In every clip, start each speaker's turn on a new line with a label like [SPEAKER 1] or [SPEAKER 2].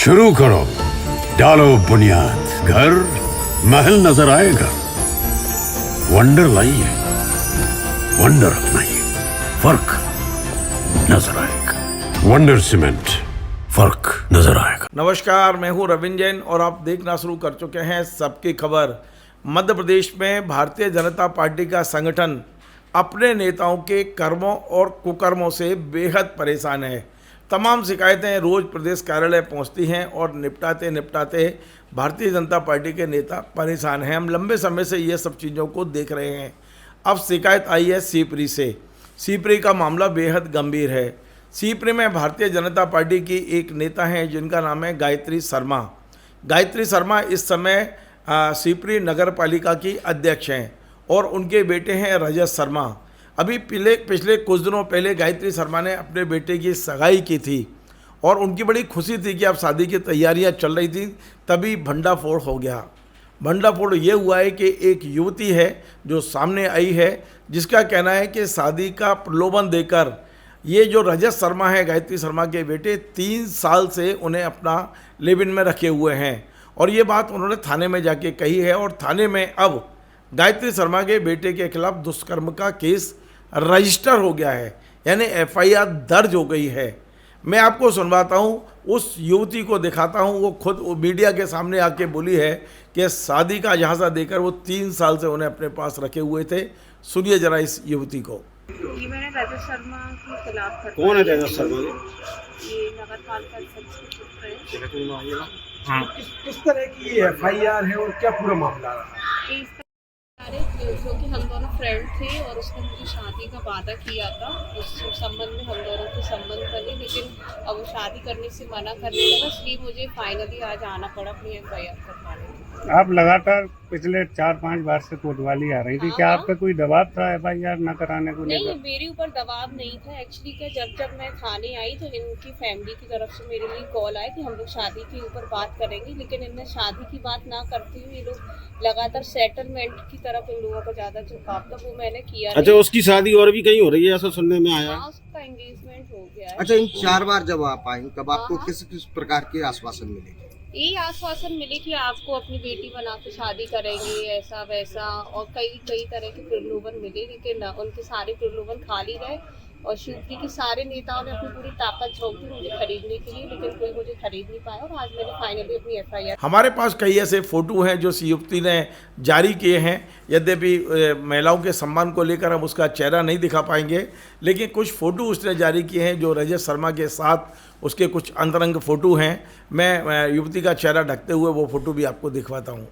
[SPEAKER 1] शुरू करो, डालो बुनियाद, घर महल नजर आएगा। वंडर लाइए, वंडर अपनाइए, फर्क नजर आएगा। वंडर सीमेंट, फर्क नजर आएगा।
[SPEAKER 2] नमस्कार, मैं हूं रविंद्र जैन और आप देखना शुरू कर चुके हैं सबकी खबर। मध्य प्रदेश में भारतीय जनता पार्टी का संगठन अपने नेताओं के कर्मों और कुकर्मों से बेहद परेशान है। तमाम शिकायतें रोज प्रदेश कार्यालय पहुंचती हैं और निपटाते भारतीय जनता पार्टी के नेता परेशान हैं। हम लंबे समय से ये सब चीज़ों को देख रहे हैं। अब शिकायत आई है सीपरी से। सीपरी का मामला बेहद गंभीर है। सीपरी में भारतीय जनता पार्टी की एक नेता हैं जिनका नाम है गायत्री शर्मा। गायत्री शर्मा इस समय सीपरी नगर पालिका की अध्यक्ष हैं और उनके बेटे हैं रजत शर्मा। अभी पिछले कुछ दिनों पहले गायत्री शर्मा ने अपने बेटे की सगाई की थी और उनकी बड़ी खुशी थी कि अब शादी की तैयारियां चल रही थी, तभी भंडाफोड़ हो गया। भंडाफोड़ ये हुआ है कि एक युवती है जो सामने आई है, जिसका कहना है कि शादी का प्रलोभन देकर ये जो रजत शर्मा है, गायत्री शर्मा के बेटे, 3 साल से उन्हें अपना लिव इन में रखे हुए हैं और ये बात उन्होंने थाने में जाके कही है और थाने में अब गायत्री शर्मा के बेटे के खिलाफ दुष्कर्म का केस रजिस्टर हो गया है, यानी FIR दर्ज हो गई है। मैं आपको सुनवाता हूँ, उस युवती को दिखाता हूँ। वो खुद मीडिया के सामने आके बोली है कि शादी का झांसा देकर वो 3 साल से उन्हें अपने पास रखे हुए थे। सुनिए जरा इस युवती को।
[SPEAKER 3] ये मैंने रजत शर्मा के खिलाफ।
[SPEAKER 4] कौन है रजत शर्मा?
[SPEAKER 3] ये नगर पालिका अध्यक्ष के पुत्र है।
[SPEAKER 4] हाँ।
[SPEAKER 5] किस तरह की FIR है और क्या पूरा मामला रहा?
[SPEAKER 3] जो कि हम दोनों फ्रेंड थे और उसने मुझे शादी का वादा किया था। उस संबंध में हम दोनों के संबंध बने, लेकिन अब वो शादी करने से मना करने लगा, इसलिए मुझे फाइनली आज आना पड़ा अपनी FIR करवाने।
[SPEAKER 4] आप लगातार पिछले 4-5 बार से कोतवाली आ रही थी। क्या आप पे कोई दबाव था FIR न कराने को?
[SPEAKER 3] नहीं, मेरे ऊपर दबाव नहीं था। एक्चुअली क्या, जब मैं थाने आई तो इनकी फैमिली की तरफ से मेरे लिए कॉल आया कि हम लोग शादी के ऊपर बात करेंगे, लेकिन इनने शादी की बात ना करते हुए ये लोग लगातार सेटलमेंट की तरफ इन लोगों का ज़्यादा झुकाव था, वो मैंने किया।
[SPEAKER 4] अच्छा, उसकी शादी और भी कहीं हो रही है ऐसा सुनने में आया?
[SPEAKER 3] हाँ, उसका एंगेजमेंट हो गया है।
[SPEAKER 6] अच्छा, इन 4 बार जब आप आई तब आपको किस किस प्रकार के आश्वासन मिले?
[SPEAKER 3] यही आश्वासन मिले कि आपको अपनी बेटी बना के शादी करेंगे, ऐसा वैसा, और कई तरह के प्रलोभन मिले, लेकिन उनके सारे प्रलोभन खाली रहे और शिवजी के सारे नेताओं ने अपनी पूरी ताकत झोंक दी मुझे खरीदने के लिए, लेकिन कोई मुझे खरीद नहीं पाया और आज मैंने फाइनली अपनी FIR।
[SPEAKER 2] हमारे पास कई ऐसे फ़ोटो हैं जो युवती ने जारी किए हैं। यद्यपि महिलाओं के सम्मान को लेकर हम उसका चेहरा नहीं दिखा पाएंगे, लेकिन कुछ फ़ोटो उसने जारी किए हैं जो रजत शर्मा के साथ उसके कुछ अंतरंग फ़ोटो हैं। मैं युवती का चेहरा ढकते हुए वो फ़ोटो भी आपको दिखवाता हूँ।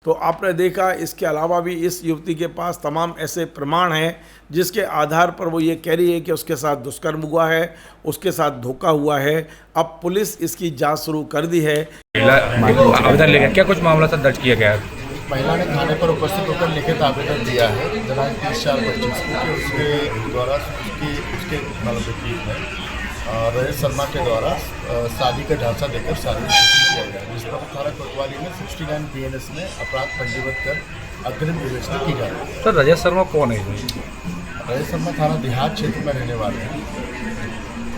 [SPEAKER 2] तो आपने देखा, इसके अलावा भी इस युवती के पास तमाम ऐसे प्रमाण हैं जिसके आधार पर वो ये कह रही है कि उसके साथ दुष्कर्म हुआ है, उसके साथ धोखा हुआ है। अब पुलिस इसकी जांच शुरू कर दी है।
[SPEAKER 7] आवेदन लेकर क्या कुछ मामला दर्ज किया गया है?
[SPEAKER 8] महिला ने थाने पर उपस्थित होकर लिखित आवेदन दिया है दिनांक 30/4/25 को कि उसके द्वारा उसके मतलब वकील है रजत शर्मा के द्वारा शादी का झांसा देकर शादी किया गया, जिस पर थाना कोतवाली में 69 BNS में अपराध पंजीबद्ध कर अग्रिम विवेचना की जा रही है।
[SPEAKER 7] सर, रजत शर्मा कौन है?
[SPEAKER 8] रजत शर्मा थाना देहात क्षेत्र में रहने वाले हैं।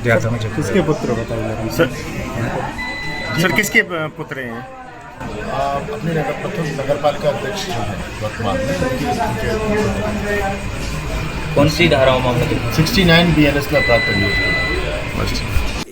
[SPEAKER 7] देहात में
[SPEAKER 4] किसके पुत्र बताइए सर, किसके पुत्र हैं?
[SPEAKER 8] अपने नगर पालिका अध्यक्ष जो है वर्तमान में,
[SPEAKER 7] कौन सी धाराओं मामला?
[SPEAKER 8] 69 BNS में अपराध पंजीबद्ध।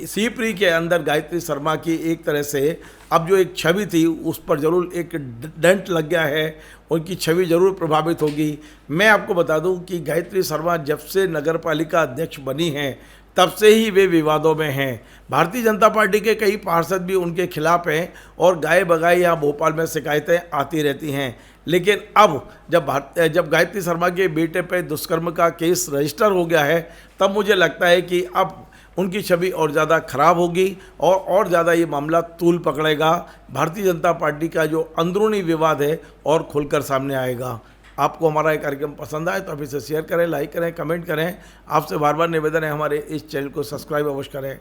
[SPEAKER 2] सीपरी के अंदर गायत्री शर्मा की एक तरह से अब जो एक छवि थी उस पर जरूर एक डेंट लग गया है, उनकी छवि जरूर प्रभावित होगी। मैं आपको बता दूं कि गायत्री शर्मा जब से नगर पालिका अध्यक्ष बनी हैं तब से ही वे विवादों में हैं। भारतीय जनता पार्टी के कई पार्षद भी उनके खिलाफ हैं और गाये बगाए यहाँ भोपाल में शिकायतें आती रहती हैं। लेकिन अब जब गायत्री शर्मा के बेटे पर दुष्कर्म का केस रजिस्टर हो गया है, तब मुझे लगता है कि अब उनकी छवि और ज़्यादा खराब होगी और ज़्यादा ये मामला तूल पकड़ेगा। भारतीय जनता पार्टी का जो अंदरूनी विवाद है और खुलकर सामने आएगा। आपको हमारा ये कार्यक्रम पसंद आए तो आप इसे शेयर करें, लाइक करें, कमेंट करें। आपसे बार बार निवेदन है हमारे इस चैनल को सब्सक्राइब अवश्य करें।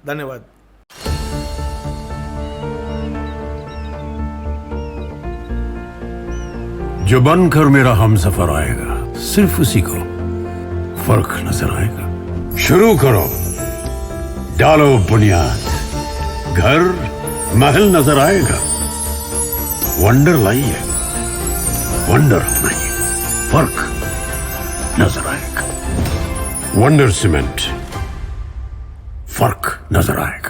[SPEAKER 2] धन्यवाद।
[SPEAKER 1] जो बनकर मेरा हमसफर आएगा, सिर्फ उसी को फर्क नजर आएगा। शुरू करो, डालो बुनियाद, घर महल नजर आएगा। वंडर लाइए, वंडर अपनाइए, फर्क नजर आएगा। वंडर सीमेंट, फर्क नजर आएगा।